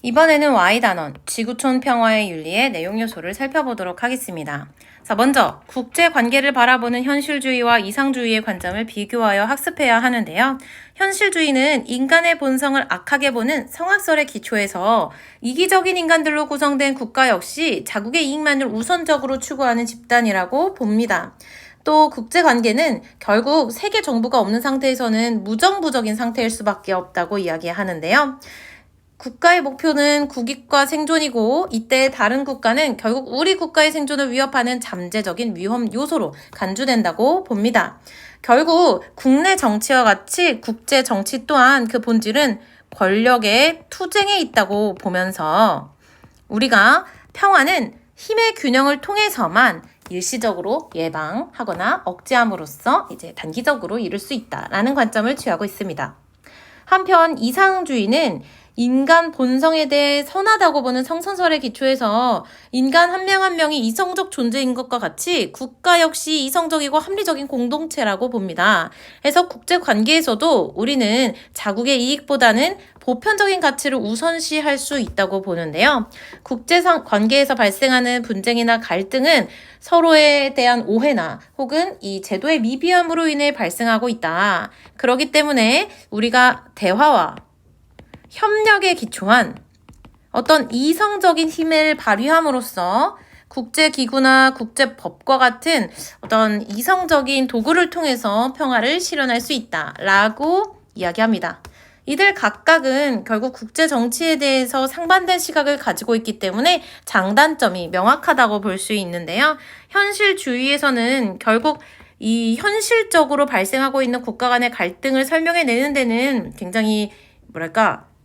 이번에는 Y단원, 지구촌 평화의 윤리의 내용 요소를 살펴보도록 하겠습니다. 자, 먼저 국제관계를 바라보는 현실주의와 이상주의의 관점을 비교하여 학습해야 하는데요. 현실주의는 인간의 본성을 악하게 보는 성악설의 기초에서 이기적인 인간들로 구성된 국가 역시 자국의 이익만을 우선적으로 추구하는 집단이라고 봅니다. 또 국제관계는 결국 세계 정부가 없는 상태에서는 무정부적인 상태일 수밖에 없다고 이야기하는데요. 국가의 목표는 국익과 생존이고 이때 다른 국가는 결국 우리 국가의 생존을 위협하는 잠재적인 위험 요소로 간주된다고 봅니다. 결국 국내 정치와 같이 국제 정치 또한 그 본질은 권력의 투쟁에 있다고 보면서 우리가 평화는 힘의 균형을 통해서만 일시적으로 예방하거나 억제함으로써 이제 단기적으로 이룰 수 있다라는 관점을 취하고 있습니다. 한편 이상주의는 인간 본성에 대해 선하다고 보는 성선설의 기초에서 인간 한 명 한 명이 이성적 존재인 것과 같이 국가 역시 이성적이고 합리적인 공동체라고 봅니다. 그래서 국제관계에서도 우리는 자국의 이익보다는 보편적인 가치를 우선시할 수 있다고 보는데요. 국제관계에서 발생하는 분쟁이나 갈등은 서로에 대한 오해나 혹은 이 제도의 미비함으로 인해 발생하고 있다. 그렇기 때문에 우리가 대화와 협력에 기초한 어떤 이성적인 힘을 발휘함으로써 국제기구나 국제법과 같은 어떤 이성적인 도구를 통해서 평화를 실현할 수 있다라고 이야기합니다. 이들 각각은 결국 국제 정치에 대해서 상반된 시각을 가지고 있기 때문에 장단점이 명확하다고 볼 수 있는데요. 현실주의에서는 결국 이 현실적으로 발생하고 있는 국가 간의 갈등을 설명해내는 데는 굉장히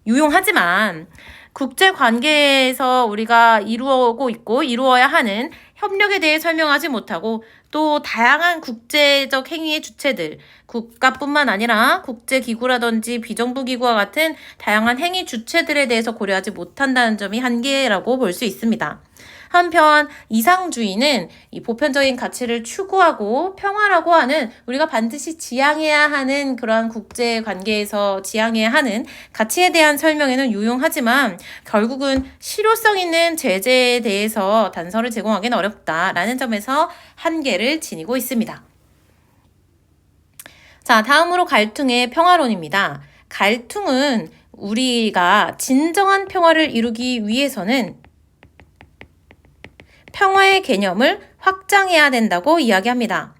유용하지만 국제관계에서 우리가 이루어오고 있고 이루어야 하는 협력에 대해 설명하지 못하고 또 다양한 국제적 행위의 주체들, 국가뿐만 아니라 국제기구라든지 비정부기구와 같은 다양한 행위 주체들에 대해서 고려하지 못한다는 점이 한계라고 볼 수 있습니다. 한편 이상주의는 이 보편적인 가치를 추구하고 평화라고 하는 우리가 반드시 지향해야 하는 그러한 국제관계에서 지향해야 하는 가치에 대한 설명에는 유용하지만 결국은 실효성 있는 제재에 대해서 단서를 제공하기는 어렵다라는 점에서 한계를 지니고 있습니다. 자, 다음으로 갈등의 평화론입니다. 갈등은 우리가 진정한 평화를 이루기 위해서는 평화의 개념을 확장해야 된다고 이야기합니다.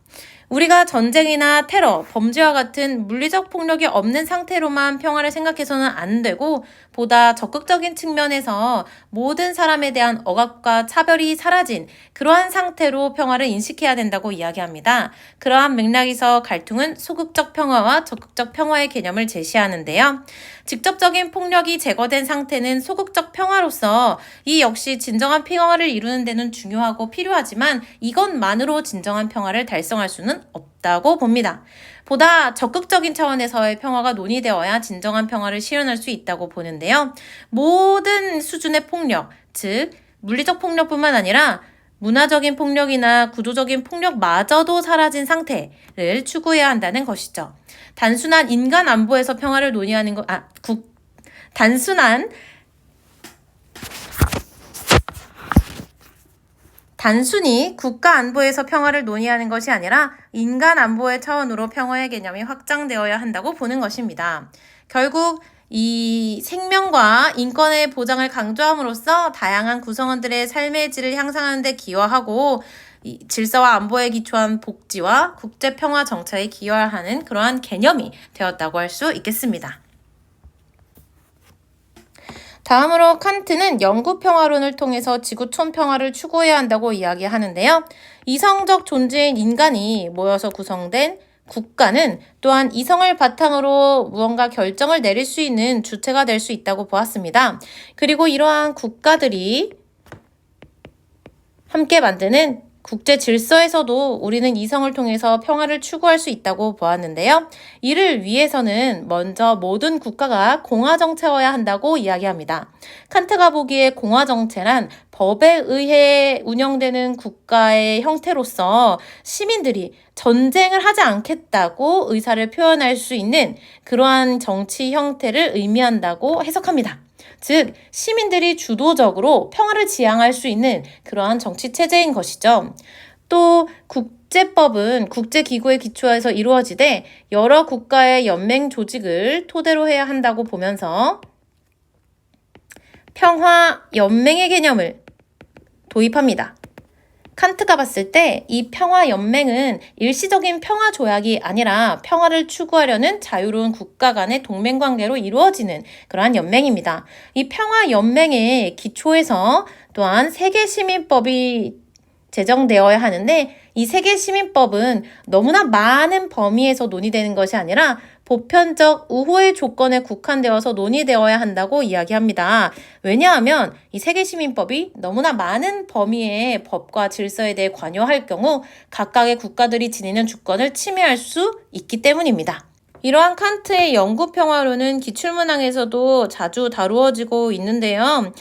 우리가 전쟁이나 테러, 범죄와 같은 물리적 폭력이 없는 상태로만 평화를 생각해서는 안 되고 보다 적극적인 측면에서 모든 사람에 대한 억압과 차별이 사라진 그러한 상태로 평화를 인식해야 된다고 이야기합니다. 그러한 맥락에서 갈등은 소극적 평화와 적극적 평화의 개념을 제시하는데요. 직접적인 폭력이 제거된 상태는 소극적 평화로서 이 역시 진정한 평화를 이루는 데는 중요하고 필요하지만 이것만으로 진정한 평화를 달성할 수는 없다고 봅니다. 보다 적극적인 차원에서의 평화가 논의되어야 진정한 평화를 실현할 수 있다고 보는데요. 모든 수준의 폭력, 즉 물리적 폭력뿐만 아니라 문화적인 폭력이나 구조적인 폭력마저도 사라진 상태를 추구해야 한다는 것이죠. 단순한 인간 안보에서 평화를 논의하는 단순히 국가 안보에서 평화를 논의하는 것이 아니라 인간 안보의 차원으로 평화의 개념이 확장되어야 한다고 보는 것입니다. 결국 이 생명과 인권의 보장을 강조함으로써 다양한 구성원들의 삶의 질을 향상하는 데 기여하고 이 질서와 안보에 기초한 복지와 국제 평화 정착에 기여하는 그러한 개념이 되었다고 할 수 있겠습니다. 다음으로 칸트는 영구 평화론을 통해서 지구촌 평화를 추구해야 한다고 이야기하는데요. 이성적 존재인 인간이 모여서 구성된 국가는 또한 이성을 바탕으로 무언가 결정을 내릴 수 있는 주체가 될 수 있다고 보았습니다. 그리고 이러한 국가들이 함께 만드는 국제 질서에서도 우리는 이성을 통해서 평화를 추구할 수 있다고 보았는데요. 이를 위해서는 먼저 모든 국가가 공화정체여야 한다고 이야기합니다. 칸트가 보기에 공화정체란 법에 의해 운영되는 국가의 형태로서 시민들이 전쟁을 하지 않겠다고 의사를 표현할 수 있는 그러한 정치 형태를 의미한다고 해석합니다. 즉 시민들이 주도적으로 평화를 지향할 수 있는 그러한 정치 체제인 것이죠. 또 국제법은 국제기구에 기초해서 이루어지되 여러 국가의 연맹 조직을 토대로 해야 한다고 보면서 평화연맹의 개념을 도입합니다. 칸트가 봤을 때 이 평화연맹은 일시적인 평화조약이 아니라 평화를 추구하려는 자유로운 국가 간의 동맹관계로 이루어지는 그러한 연맹입니다. 이 평화연맹의 기초에서 또한 세계시민법이 제정되어야 하는데 이 세계시민법은 너무나 많은 범위에서 논의되는 것이 아니라 보편적 우호의 조건에 국한되어서 논의되어야 한다고 이야기합니다. 왜냐하면 이 세계시민법이 너무나 많은 범위의 법과 질서에 대해 관여할 경우 각각의 국가들이 지니는 주권을 침해할 수 있기 때문입니다. 이러한 칸트의 영구평화론은 기출문항에서도 자주 다루어지고 있는데요.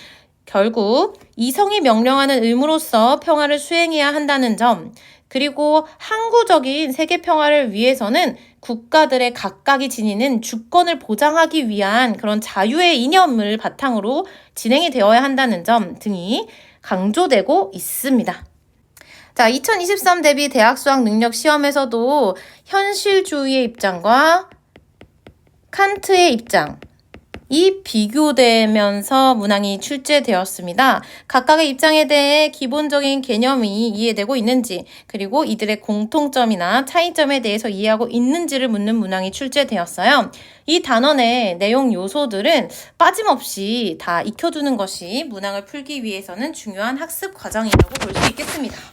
결국 이성이 명령하는 의무로서 평화를 수행해야 한다는 점, 그리고 항구적인 세계 평화를 위해서는 국가들의 각각이 지니는 주권을 보장하기 위한 그런 자유의 이념을 바탕으로 진행이 되어야 한다는 점 등이 강조되고 있습니다. 자, 2023 대비 대학 수학 능력 시험에서도 현실주의의 입장과 칸트의 입장, 이 비교되면서 문항이 출제되었습니다. 각각의 입장에 대해 기본적인 개념이 이해되고 있는지, 그리고 이들의 공통점이나 차이점에 대해서 이해하고 있는지를 묻는 문항이 출제되었어요. 이 단원의 내용 요소들은 빠짐없이 다 익혀두는 것이 문항을 풀기 위해서는 중요한 학습 과정이라고 볼 수 있겠습니다.